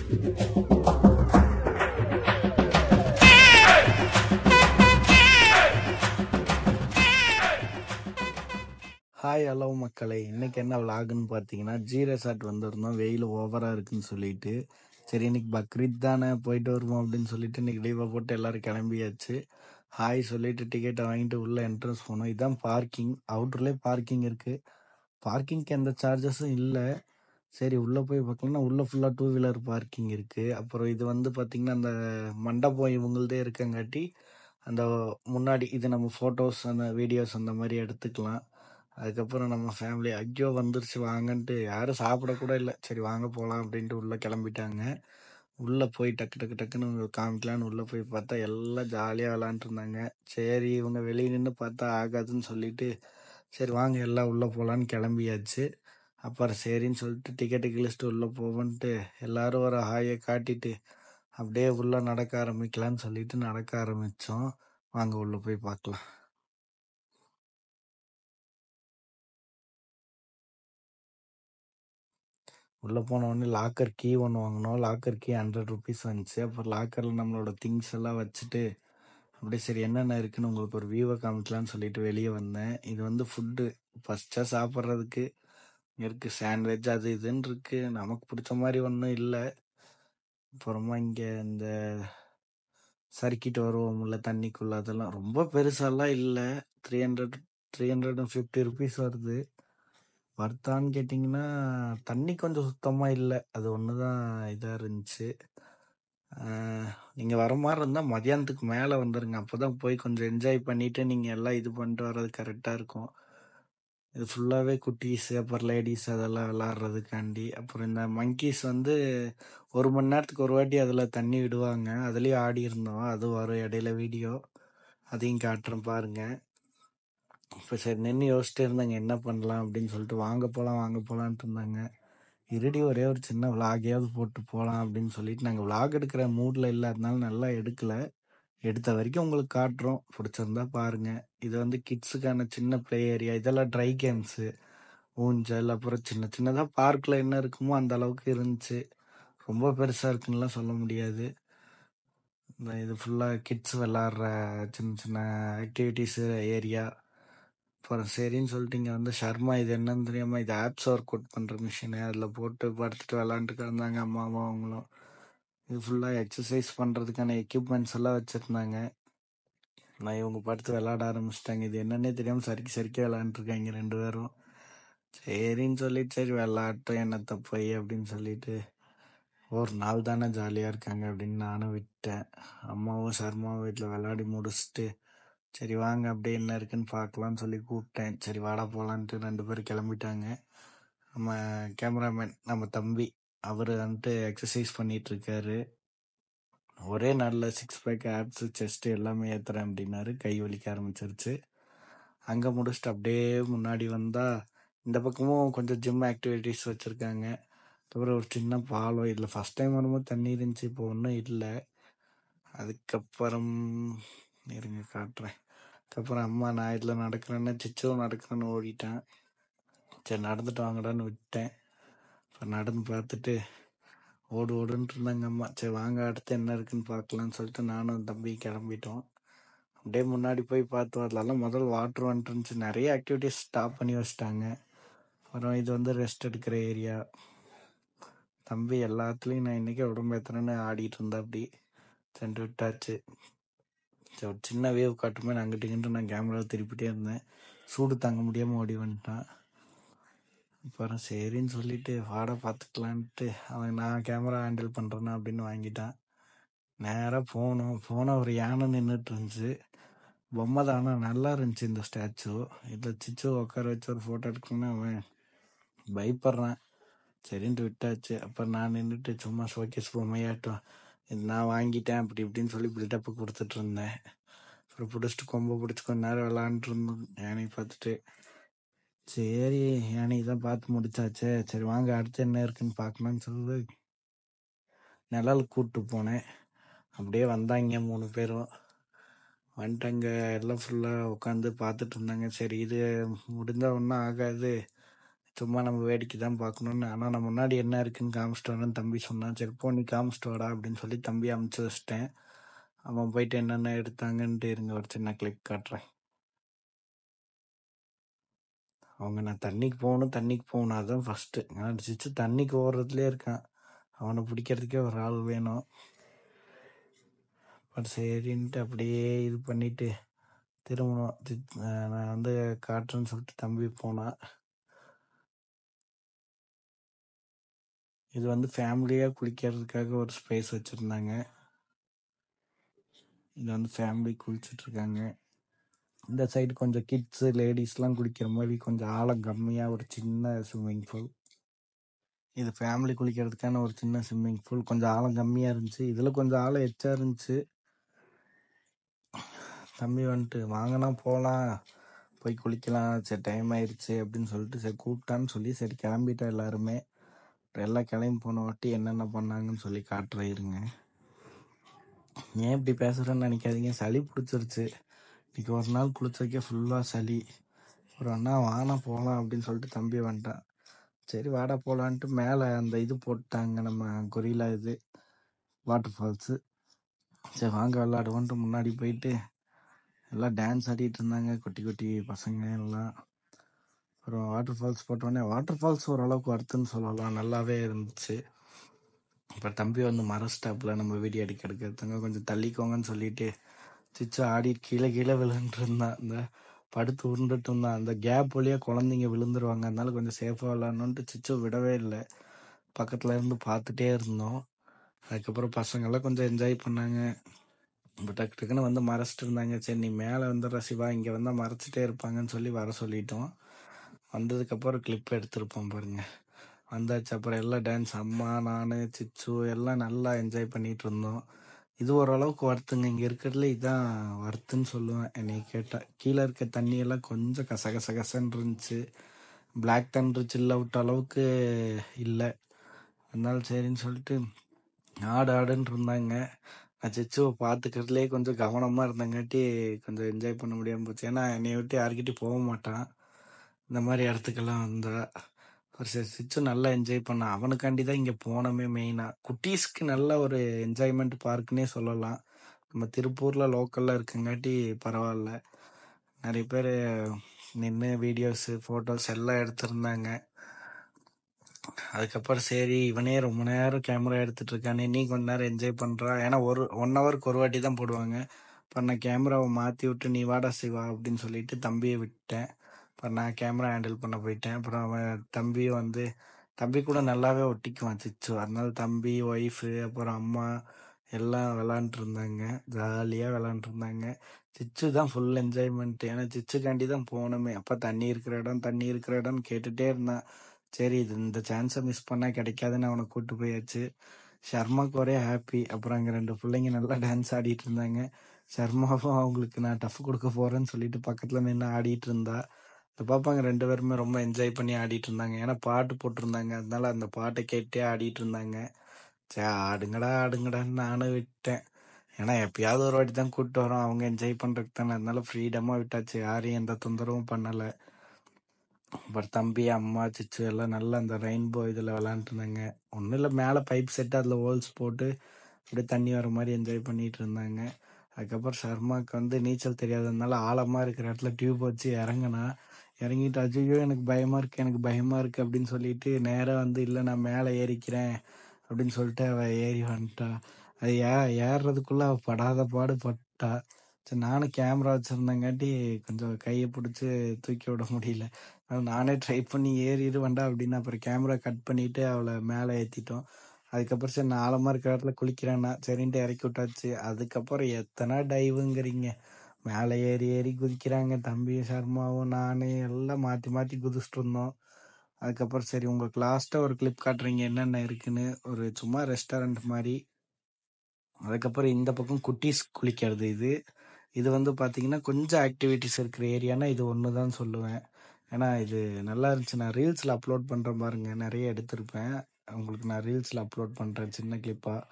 Hi hello மக்களே, இன்னைக்கு என்ன விலாகுன்னு பார்த்தீங்கன்னா, ஜி ரெசார்ட் வந்திருந்தோம். வெயில் ஓவராக இருக்குன்னு சொல்லிட்டு, சரி இன்னைக்கு பக்ரீத் தானே போயிட்டு வருவோம் அப்படின்னு சொல்லிட்டு இன்னைக்கு லீவை போட்டு எல்லாரும் கிளம்பியாச்சு. ஹாய் சொல்லிட்டு டிக்கெட்டை வாங்கிட்டு உள்ள என்ட்ரன்ஸ் போனோம். இதுதான் பார்க்கிங். அவுட்டர்லேயே பார்க்கிங் இருக்கு. பார்க்கிங்க்கு எந்த சார்ஜஸும் இல்லை. சரி உள்ள போய் பார்க்கலாம்னா உள்ள ஃபுல்லாக டூ வீலர் பார்க்கிங் இருக்கு. அப்புறம் இது வந்து பார்த்தீங்கன்னா அந்த மண்டபம் இவங்களதே இருக்கங்காட்டி அந்த முன்னாடி இது நம்ம ஃபோட்டோஸ் அந்த வீடியோஸ் அந்த மாதிரி எடுத்துக்கலாம். அதுக்கப்புறம் நம்ம ஃபேமிலி ஐயோ வந்துருச்சு வாங்கன்ட்டு யாரும் சாப்பிடக்கூட இல்லை. சரி வாங்க போகலாம் அப்படின்ட்டு உள்ளே கிளம்பிட்டாங்க. உள்ளே போய் டக்கு டக்கு டக்குன்னு காமிக்கலான்னு உள்ளே போய் பார்த்தா எல்லாம் ஜாலியாக விளாண்டுட்டு இருந்தாங்க. சரி இவங்க வெளியே நின்று பார்த்தா ஆகாதுன்னு சொல்லிட்டு சரி வாங்க எல்லாம் உள்ளே போகலான்னு கிளம்பியாச்சு. அப்புறம் சரின்னு சொல்லிட்டு டிக்கெட்டு கிழிச்சிட்டு உள்ளே போவோன்ட்டு எல்லாரும் ஒரு ஹாயை காட்டிட்டு அப்படியே உள்ளே நடக்க ஆரம்பிக்கலான்னு சொல்லிட்டு நடக்க ஆரம்பித்தோம். வாங்க உள்ளே போய் பார்க்கலாம். உள்ளே போனோடனே லாக்கர் கீ ஒன்று வாங்கினோம். லாக்கர் கீ 100 ருபீஸ் வந்துச்சு. அப்புறம் லாக்கரில் நம்மளோட திங்ஸ் எல்லாம் வச்சுட்டு அப்படியே சரி என்னென்ன இருக்குன்னு உங்களுக்கு ஒரு வியூவை காமிக்கலான்னு சொல்லிட்டு வெளியே வந்தேன். இது வந்து ஃபுட்டு ஃபஸ்ட்டாக சாப்பிட்றதுக்கு இருக்குது. சாண்ட்விச் அது இதுன்னு இருக்குது. நமக்கு பிடிச்ச மாதிரி ஒன்றும் இல்லை. அப்புறமா இங்கே இந்த சறுக்கிட்டு வருவோம்ல தண்ணிக்குள்ள, அதெல்லாம் ரொம்ப பெருசாலாம் இல்லை. 350 ருபீஸ் வருது. வர்த்தான்னு கேட்டிங்கன்னா தண்ணி கொஞ்சம் சுத்தமாக இல்லை. அது ஒன்று தான் இதாக இருந்துச்சு. நீங்கள் வர மாதிரி இருந்தால் மதியானத்துக்கு மேலே வந்துடுங்க. அப்போ தான் போய் கொஞ்சம் என்ஜாய் பண்ணிவிட்டு நீங்கள் எல்லாம் இது பண்ணிட்டு வர்றது கரெக்டாக இருக்கும். இது ஃபுல்லாகவே குட்டீஸு அப்புறம் லேடிஸ் அதெல்லாம் விளாட்றதுக்காண்டி. அப்புறம் இந்த மங்கீஸ் வந்து 1 மணி நேரத்துக்கு ஒரு வாட்டி அதில் தண்ணி விடுவாங்க. அதுலேயும் ஆடி இருந்தோம். அது வரும் இடையில வீடியோ, அதையும் காட்டுறேன் பாருங்கள். இப்போ சரி நின்று யோசிச்சுட்டு இருந்தாங்க என்ன பண்ணலாம் அப்படின்னு சொல்லிட்டு வாங்க போகலான்ட்டு இருந்தாங்க. இருடி ஒரே ஒரு சின்ன விலாகையாவது போட்டு போகலாம் அப்படின்னு சொல்லிட்டு நாங்கள் விலாக் எடுக்கிற மூடில் இல்லை. அதனால நல்லா எடுக்கலை. எடுத்த வரைக்கும் உங்களுக்கு காட்டுறோம். பிடிச்சிருந்தா பாருங்கள். இது வந்து கிட்ஸுக்கான சின்ன ப்ளே ஏரியா. இதெல்லாம் ட்ரை கேம்ஸு, ஊஞ்சல், அப்புறம் சின்ன சின்னதாக பார்க்கில் என்ன இருக்குமோ அந்த அளவுக்கு இருந்துச்சு. ரொம்ப பெருசாக இருக்குன்னுலாம் சொல்ல முடியாது. இது ஃபுல்லாக கிட்ஸ் விளாட்ற சின்ன சின்ன ஆக்டிவிட்டீஸு ஏரியா. அப்புறம் சரின்னு சொல்லிட்டு இங்கே வந்து ஷர்மா இது என்னன்னு தெரியாமல் இது ஆப்ஸ் ஒர்க் அவுட் பண்ணுற மிஷினு. அதில் போட்டு படுத்துட்டு விளாண்டுட்டு இருந்தாங்க அம்மாவும் அவங்களும். இது ஃபுல்லாக எக்ஸசைஸ் பண்ணுறதுக்கான எக்யூப்மெண்ட்ஸ் எல்லாம் வச்சுருந்தாங்க. நான் இவங்க படுத்து விளாட ஆரம்பிச்சிட்டாங்க. இது என்னன்னே தெரியாமல் சறுக்கி விளாண்டுருக்காங்க 2 பேரும். சரின்னு சொல்லிட்டு சரி விளாட்டும் என்னத்தை போய் அப்படின்னு சொல்லிட்டு ஒரு நாள் தானே ஜாலியாக இருக்காங்க அப்படின்னு நானும் விட்டேன். அம்மாவும் சர்மாவும் வீட்டில் விளாடி முடிச்சுட்டு சரி வாங்க அப்படியே என்ன இருக்குன்னு பார்க்கலான்னு சொல்லி கூப்பிட்டேன். சரி வாடா போகலான்ட்டு 2 பேரும் கிளம்பிட்டாங்க. நம்ம கேமராமேன் நம்ம தம்பி அவர் வந்துட்டு எக்ஸசைஸ் பண்ணிகிட்ருக்காரு. ஒரே நாளில் 6 பேக் ஆப்ஸு செஸ்ட்டு எல்லாமே ஏற்றுறேன் அப்படின்னாரு. கை வலிக்க ஆரம்பிச்சிருச்சு. அங்கே முடிச்சுட்டு அப்படியே முன்னாடி வந்தால் இந்த பக்கமும் கொஞ்சம் ஜிம் ஆக்டிவிட்டீஸ் வச்சுருக்காங்க. அப்புறம் ஒரு சின்ன பாலம். இதில் ஃபஸ்ட் டைம் வரும்போது தண்ணி இருந்துச்சு, இப்போ ஒன்றும் இல்லை. அதுக்கப்புறம் இருங்க காட்டுறேன். அதுக்கப்புறம் அம்மா நான் இதில் நடக்கிறேன்னு சிச்சுவும் நடக்கிறேன்னு ஓடிட்டேன். சரி நடந்துட்டு வாங்கடான்னு விட்டேன். இப்போ நடந்து பார்த்துட்டு ஓடுன்ட்டு இருந்தாங்க அம்மா. சரி வாங்க அடுத்து என்ன இருக்குன்னு பார்க்கலான்னு சொல்லிட்டு நானும் தம்பி கிளம்பிட்டோம். அப்படியே முன்னாடி போய் பார்த்து வரலாம். முதல் வாட்டர் வந்துட்டு இருந்துச்சு. நிறைய ஆக்டிவிட்டிஸ் ஸ்டாப் பண்ணி வச்சிட்டாங்க. அப்புறம் இது வந்து ரெஸ்ட் எடுக்கிற ஏரியா. தம்பி எல்லாத்துலேயும் நான் இன்றைக்கி உடம்பு ஏற்றுறேன்னு ஆடிட்டு இருந்தா அப்படி சென்று விட்டாச்சு. சரி ஒரு சின்ன வேவ் காட்டுமே நான் அங்கிட்டு நான் கேமராவை திருப்பிட்டே இருந்தேன். சூடு தாங்க முடியாமல் ஓடி வந்துட்டான். அப்புறம் சரின்னு சொல்லிட்டு வாடா பார்த்துக்கலான்ட்டு அவன் நான் கேமரா ஹேண்டில் பண்ணுறேன்னா அப்படின்னு வாங்கிட்டான். நேராக போனோம் ஒரு யானை நின்றுட்டு இருந்துச்சு. பொம்மை தான், ஆனால் நல்லா இருந்துச்சு இந்த ஸ்டாச்சு. இதில் சிச்சு உட்கார வச்சு ஒரு ஃபோட்டோ எடுக்கணும்னா அவன் பயப்படுறான். சரின்ட்டு விட்டாச்சு. அப்புறம் நான் நின்றுட்டு சும்மா ஷோகேஸ் பொம்மையாட்டும் இது நான் வாங்கிட்டேன் அப்படி இப்படின்னு சொல்லி பில்டப்பு கொடுத்துட்டு இருந்தேன். அப்புறம் பிடிச்சிட்டு கொம்பை பிடிச்சி கொஞ்ச நேரம் விளாண்டுட்டு இருந்தோம் யானையை பார்த்துட்டு. சரி யானை தான் பார்த்து முடிச்சாச்சே, சரி வாங்க அடுத்து என்ன இருக்குன்னு பார்க்கலான்னு சொல்லி நிழலுக்கு கூப்பிட்டு போனேன். அப்படியே வந்தாங்க 3 பேரும் வந்துட்டாங்க. எல்லாம் ஃபுல்லாக உட்காந்து பார்த்துட்டு இருந்தாங்க. சரி இது முடிஞ்சால் ஒன்றும் ஆகாது, சும்மா நம்ம வேடிக்கை தான் பார்க்கணும்னு. ஆனால் நான் முன்னாடி என்ன இருக்குன்னு காமிச்சிட்டு வரேன்னு தம்பி சொன்னான். சரி போ நீ காமிச்சிட்டு வாடா அப்படின்னு சொல்லி தம்பி அமுச்சு வச்சிட்டேன். அவன் போயிட்டு என்னென்ன எடுத்தாங்கன்ட்டு இருங்க ஒரு சின்ன கிளிப் காட்டுறேன். அவங்க நான் தண்ணிக்கு போகணும் அதுதான் ஃபஸ்ட்டு. நான் சிச்சு தண்ணிக்கு ஓடுறதுலேயே இருக்கான். அவனை பிடிக்கிறதுக்கே ஒரு ஆள் வேணும். பட் சரின்ட்டு அப்படியே இது பண்ணிட்டு திரும்பணும். நான் வந்து காட்டுறேன்னு சொல்லிட்டு தம்பி போனான். இது வந்து ஃபேமிலியாக குளிக்கிறதுக்காக ஒரு ஸ்பேஸ் வச்சுருந்தாங்க. இது வந்து ஃபேமிலி குளிச்சுட்ருக்காங்க. இந்த சைடு கொஞ்சம் கிட்ஸு லேடிஸ்லாம் குளிக்கிற மாதிரி கொஞ்சம் ஆழம் கம்மியாக ஒரு சின்ன ஸ்விம்மிங் பூல். இது ஃபேமிலி குளிக்கிறதுக்கான ஒரு சின்ன ஸ்விம்மிங் பூல். கொஞ்சம் ஆழம் கம்மியாக இருந்துச்சு. இதில் கொஞ்சம் ஆழம் எச்சா இருந்துச்சு. தம்பி வந்துட்டு வாங்கினா போகலாம், போய் குளிக்கலாம், சரி டைம் ஆயிடுச்சு அப்படின்னு சொல்லிட்டு சரி கூப்பிட்டான்னு சொல்லி சரி கிளம்பிட்டோம் எல்லாருமே. எல்லாம் கிளம்பி போன வாட்டி என்னென்ன பண்ணாங்கன்னு சொல்லி காட்டுறேருங்க. ஏன் இப்படி பேசுகிறேன்னு நினைக்காதீங்க, சளி பிடிச்சிருச்சு. இன்னைக்கு ஒரு நாள் குளிச்சதுக்கே ஃபுல்லாக சளி. ஒரு அண்ணா வானா போகலாம் அப்படின்னு சொல்லிட்டு தம்பி வந்துட்டான். சரி வாடா போகலான்ட்டு மேலே அந்த இது போட்டாங்க நம்ம கொரிலா இது வாட்டர் ஃபால்ஸு. சரி வாங்க விளாடுவோன்ட்டு முன்னாடி போயிட்டு எல்லாம் டான்ஸ் ஆடிட்டு இருந்தாங்க, குட்டி குட்டி பசங்க எல்லாம். அப்புறம் வாட்டர் ஃபால்ஸ் போட்டோடனே வாட்டர் ஃபால்ஸ் ஓரளவுக்கு வருதுன்னு சொல்லலாம், நல்லாவே இருந்துச்சு. இப்போ தம்பி வந்து மர ஸ்டாப்பில் நம்ம வீடியோ எடுக்கிறதுங்க கொஞ்சம் தள்ளிக்கோங்கன்னு சொல்லிட்டு சிச்சு ஆடி கீழே கீழே விழுந்துட்டு இருந்தான். இந்த படுத்து உருண்டுட்டு இருந்தான். அந்த கேப் வழியாக குழந்தைங்க விழுந்துருவாங்க, அதனால கொஞ்சம் சேஃபாக விளாட்ணுன்ட்டு சிச்சு விடவே இல்லை. பக்கத்தில் இருந்து பார்த்துட்டே இருந்தோம். அதுக்கப்புறம் பசங்கள்லாம் கொஞ்சம் என்ஜாய் பண்ணாங்க. இப்போ டக்கு டக்குன்னு வந்து மறைச்சிட்டு இருந்தாங்க. சரி நீ மேலே வந்துடுற சிவா, இங்கே வந்தால் மறைச்சிட்டே இருப்பாங்கன்னு சொல்லி வர சொல்லிட்டோம். வந்ததுக்கப்புறம் கிளிப் எடுத்திருப்போம் பாருங்க. வந்தாச்சு. அப்புறம் எல்லாம் டான்ஸ், அம்மா நான் சிச்சு எல்லாம் நல்லா என்ஜாய் பண்ணிட்டு இருந்தோம். இது ஓரளவுக்கு வருத்துங்க. இங்கே இருக்கிறதுல இதுதான் வருத்துன்னு சொல்லுவேன் என்னை கேட்டால். கீழே இருக்க தண்ணியெல்லாம் கொஞ்சம் கசகசகசன்னு இருந்துச்சு. பிளாக் தண்டர் சில் அவுட் அளவுக்கு இல்லை. அதனால சரின்னு சொல்லிட்டு ஆடுன்னு இருந்தாங்க. நான் சிச்சுவை பார்த்துக்கிறதுலே கொஞ்சம் கவனமாக இருந்தங்காட்டி கொஞ்சம் என்ஜாய் பண்ண முடியாமல் போச்சு. ஏன்னா என்னை விட்டு யாருக்கிட்டையும் போக மாட்டான் இந்த மாதிரி இடத்துக்கெல்லாம் வந்தா. ஒரு சரி சிச்சு நல்லா என்ஜாய் பண்ணான். அவனுக்காண்டி தான் இங்கே போனோமே மெயினாக. குட்டீஸ்க்கு நல்ல ஒரு என்ஜாய்மெண்ட் பார்க்குன்னே சொல்லலாம். நம்ம திருப்பூரில் லோக்கலில் இருக்குங்காட்டி பரவாயில்ல. நிறைய பேர் நின்று வீடியோஸு ஃபோட்டோஸ் எல்லாம் எடுத்திருந்தாங்க. அதுக்கப்புறம் சரி இவனே ரொம்ப நேரம் கேமரா எடுத்துட்டு இருக்கானே, நீ கொஞ்ச நேரம் என்ஜாய் பண்ணுறா. ஏன்னா 1 ஹவருக்கு ஒரு வாட்டி தான் போடுவாங்க. இப்போ நான் கேமராவை மாற்றி விட்டு நீ வாடா சிவா அப்படின்னு சொல்லிட்டு தம்பியை விட்டேன். இப்போ நான் கேமரா ஹேண்டில் பண்ண போயிட்டேன். அப்புறம் அவன் தம்பியும் வந்து தம்பி கூட நல்லாவே ஒட்டிக்குவான் சிச்சு. அதனால தம்பி, ஒய்ஃபு, அப்புறம் அம்மா எல்லாம் விளாண்டுட்டு இருந்தாங்க. ஜாலியாக விளாண்டுட்டு இருந்தாங்க. சிச்சு தான் ஃபுல் என்ஜாய்மெண்ட். ஏன்னா சிச்சுக்காண்டி தான் போனோமே. அப்போ தண்ணி இருக்கிற இடம்னு கேட்டுகிட்டே இருந்தான். சரி இது இந்த சான்ஸை மிஸ் பண்ணால் கிடைக்காதுன்னு அவனை கூப்பிட்டு போயாச்சு. ஷர்மாவுக்கு ஒரே ஹாப்பி. அப்புறம் அங்கே 2 பிள்ளைங்க நல்லா டான்ஸ் ஆடிட்டு இருந்தாங்க. ஷர்மாவும் அவங்களுக்கு நான் டஃப் கொடுக்க போகிறேன்னு சொல்லிட்டு பக்கத்தில் நின்று ஆடிட்டு இருந்தா. இந்த பாப்பாங்க 2 பேருமே ரொம்ப என்ஜாய் பண்ணி ஆடிட்டு இருந்தாங்க. ஏன்னா பாட்டு போட்டிருந்தாங்க, அதனால அந்த பாட்டை கேட்டே ஆடிட்டு இருந்தாங்க. சரி ஆடுங்கடான்னு நானும் விட்டேன். ஏன்னா எப்பயாவது ஒரு வாட்டி தான் கூப்பிட்டு வரோம், அவங்க என்ஜாய் பண்ணுறதுக்கு தானே. அதனால ஃப்ரீடமாக விட்டாச்சு, யாரையும் எந்த தொந்தரவும் பண்ணலை. பட் தம்பி, அம்மா, சிச்சு எல்லாம் நல்லா அந்த ரெயின்போ இதில் விளாண்டுருந்தாங்க. ஒன்றும் இல்லை, மேலே பைப் செட்டு அதில் ஹோல்ஸ் போட்டு அப்படியே தண்ணி வர மாதிரி என்ஜாய் பண்ணிட்டு இருந்தாங்க. அதுக்கப்புறம் ஷர்மாவுக்கு வந்து நீச்சல் தெரியாததுனால ஆழமாக இருக்கிற இடத்துல டியூப் வச்சு இறங்கிட்டு ஐயோ எனக்கு பயமாக இருக்குது அப்படின்னு சொல்லிட்டு நேராக வந்து இல்லை நான் மேலே ஏறிக்கிறேன் அப்படின்னு சொல்லிட்டு அவள் ஏறி வந்துட்டா. அது ஏறுறதுக்குள்ளே அவள் படாத பாடு பட்டா. சரி நானும் கேமரா வச்சுருந்தங்காட்டி கொஞ்சம் கையை பிடிச்சி தூக்கி விட முடியல. நானே ட்ரை பண்ணி ஏறிடு வேண்டா அப்படின்னு அப்புறம் கேமரா கட் பண்ணிவிட்டு அவளை மேலே ஏற்றிட்டோம். அதுக்கப்புறம் சரி நான் ஆழமாக இருக்கிற இடத்துல குளிக்கிறேன்னா சரின்ட்டு இறக்கி விட்டாச்சு. அதுக்கப்புறம் எத்தனை டைவுங்கிறீங்க, மேலே ஏறி குதிக்கிறாங்க. தம்பி, சர்மாவும் நான் எல்லாம் மாற்றி மாற்றி குதிச்சுட்டு இருந்தோம். அதுக்கப்புறம் சரி உங்களுக்கு லாஸ்ட்டாக ஒரு கிளிப் காட்டுறீங்க என்னென்ன இருக்குன்னு, ஒரு சும்மா ரெஸ்டாரண்ட் மாதிரி. அதுக்கப்புறம் இந்த பக்கம் குட்டீஸ் குளிக்கிறது. இது வந்து பார்த்தீங்கன்னா கொஞ்சம் ஆக்டிவிட்டிஸ் இருக்கிற ஏரியானா இது ஒன்று தான் சொல்லுவேன். ஏன்னா இது நல்லா இருந்துச்சு. நான் ரீல்ஸில் அப்லோட் பண்ணுறேன் பாருங்க, நிறைய எடுத்திருப்பேன். உங்களுக்கு நான் ரீல்ஸில் அப்லோட் பண்ணுறேன், சின்ன கிளிப்பாக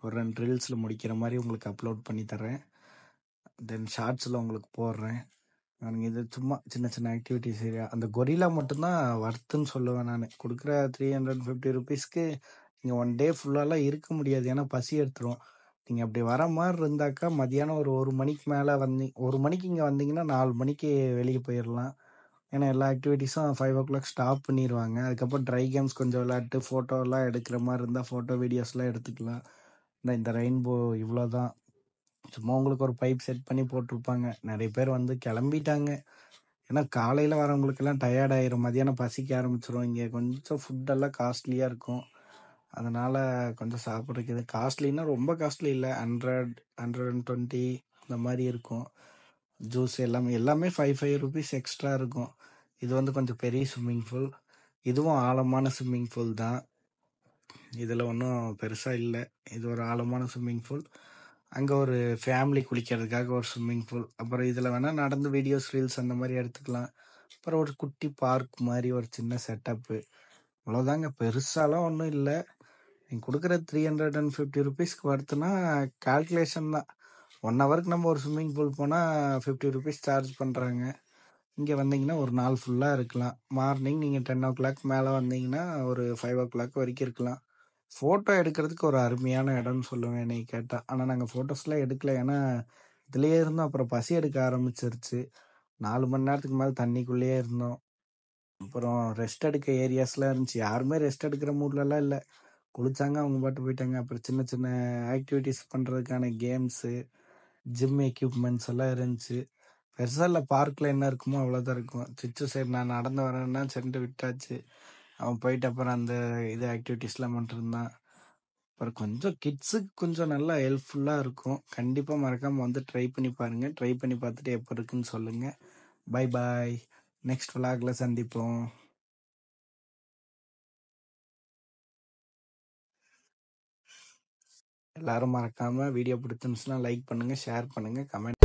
ஒரு 2 ரீல்ஸில் முடிக்கிற மாதிரி உங்களுக்கு அப்லோட் பண்ணி தரேன். தென் ஷார்ட்ஸில் உங்களுக்கு போடுறேன். நானுங்க இது சும்மா சின்ன சின்ன ஆக்டிவிட்டிஸ் அந்த கொரில்லா மட்டும்தான் வர்த்துன்னு சொல்லுவேன் நான். கொடுக்குற 350 ருபீஸ்க்கு நீங்கள் ஒன் டே ஃபுல்லாலாம் இருக்க முடியாது, ஏன்னா பசி எடுத்துரும். நீங்கள் அப்படி வர மாதிரி இருந்தாக்கா மதியானம் ஒரு 1 மணிக்கு மேலே 1 மணிக்கு இங்கே வந்தீங்கன்னா 4 மணிக்கு வெளியே போயிடலாம். ஏன்னா எல்லா ஆக்டிவிட்டீஸும் 5 o'clock ஸ்டாப் பண்ணிடுவாங்க. அதுக்கப்புறம் ட்ரை கேம்ஸ் கொஞ்சம் விளையாட்டு ஃபோட்டோலாம் எடுக்கிற மாதிரி இருந்தால் ஃபோட்டோ வீடியோஸ்லாம் எடுத்துக்கலாம். இந்த ரெயின்போ இவ்வளோ தான். சும்மா உங்களுக்கு ஒரு பைப் செட் பண்ணி போட்டிருப்பாங்க. நிறைய பேர் வந்து கிளம்பிட்டாங்க, ஏன்னா காலையில் வரவங்களுக்கெல்லாம் டயர்ட் ஆயிரும், மதியானம் பசிக்க ஆரம்பிச்சிரும். இங்கே கொஞ்சம் ஃபுட்டெல்லாம் காஸ்ட்லியாக இருக்கும், அதனால் கொஞ்சம் சாப்பிட்றதுக்கு இது காஸ்ட்லின்னா ரொம்ப காஸ்ட்லி இல்லை, 100 120 அந்த மாதிரி இருக்கும். ஜூஸ் எல்லாமே எல்லாமே 5 5 ருபீஸ் எக்ஸ்ட்ரா இருக்கும். இது வந்து கொஞ்சம் பெரிய ஸ்விம்மிங் பூல், இதுவும் ஆழமான ஸ்விம்மிங் பூல் தான். இதில் ஒன்றும் பெருசாக இல்லை, இது ஒரு ஆழமான ஸ்விம்மிங் பூல். அங்கே ஒரு ஃபேமிலி குளிக்கிறதுக்காக ஒரு ஸ்விம்மிங் பூல். அப்புறம் இதில் வேணால் நடந்து வீடியோஸ் ரீல்ஸ் அந்த மாதிரி எடுத்துக்கலாம். அப்புறம் ஒரு குட்டி பார்க் மாதிரி ஒரு சின்ன செட்டப்பு, அவ்வளோதாங்க. பெருசாலாம் ஒன்றும் இல்லை. நீங்கள் கொடுக்குற 350 ருபீஸ்க்கு வர்த்துனா கால்குலேஷன் தான். 1 ஹவருக்கு நம்ம ஒரு ஸ்விம்மிங் பூல் போனால் 50 ருபீஸ் சார்ஜ் பண்ணுறாங்க. இங்கே வந்தீங்கன்னா ஒரு நாள் ஃபுல்லாக இருக்கலாம். மார்னிங் நீங்கள் 10 o'clock மேலே வந்தீங்கன்னா ஒரு 5 o'clock வரைக்கும் இருக்கலாம். ஃபோட்டோ எடுக்கிறதுக்கு ஒரு அருமையான இடம்னு சொல்லுவேன் என்னை கேட்டால். ஆனால் நாங்கள் ஃபோட்டோஸ்லாம் எடுக்கல, ஏன்னா இதுலேயே இருந்தோம். அப்புறம் பசி எடுக்க ஆரம்பிச்சிருச்சு, 4 மணி நேரத்துக்கு மேலே தண்ணிக்குள்ளேயே இருந்தோம். அப்புறம் ரெஸ்ட் எடுக்க ஏரியாஸ்லாம் இருந்துச்சு, யாருமே ரெஸ்ட் எடுக்கிற மூட்லலாம் இல்லை. குளிச்சாங்க, அவங்க பாட்டு போயிட்டாங்க. அப்புறம் சின்ன சின்ன ஆக்டிவிட்டீஸ் பண்ணுறதுக்கான கேம்ஸு, ஜிம் எக்யூப்மெண்ட்ஸ் எல்லாம் இருந்துச்சு. பெருசாக இல்லை, பார்க்கில் என்ன இருக்குமோ அவ்வளோதான் இருக்கும். சிச்சு சைடு நான் நடந்து வரேன்னா சென்று விட்டாச்சு. அவன் போயிட்டு அப்புறம் அந்த இது ஆக்டிவிட்டீஸ்லாம் பண்ணிருந்தான். அப்புறம் கொஞ்சம் கிட்ஸுக்கு கொஞ்சம் நல்லா ஹெல்ப்ஃபுல்லாக இருக்கும். கண்டிப்பாக மறக்காமல் வந்து ட்ரை பண்ணி பாருங்கள். ட்ரை பண்ணி பார்த்துட்டு எப்போ இருக்குன்னு சொல்லுங்கள். பை பாய், நெக்ஸ்ட் விலாகில் சந்திப்போம். எல்லாரும் மறக்காமல் வீடியோ பிடிச்சிருந்துச்சுன்னா லைக் பண்ணுங்கள், ஷேர் பண்ணுங்கள், கமெண்ட்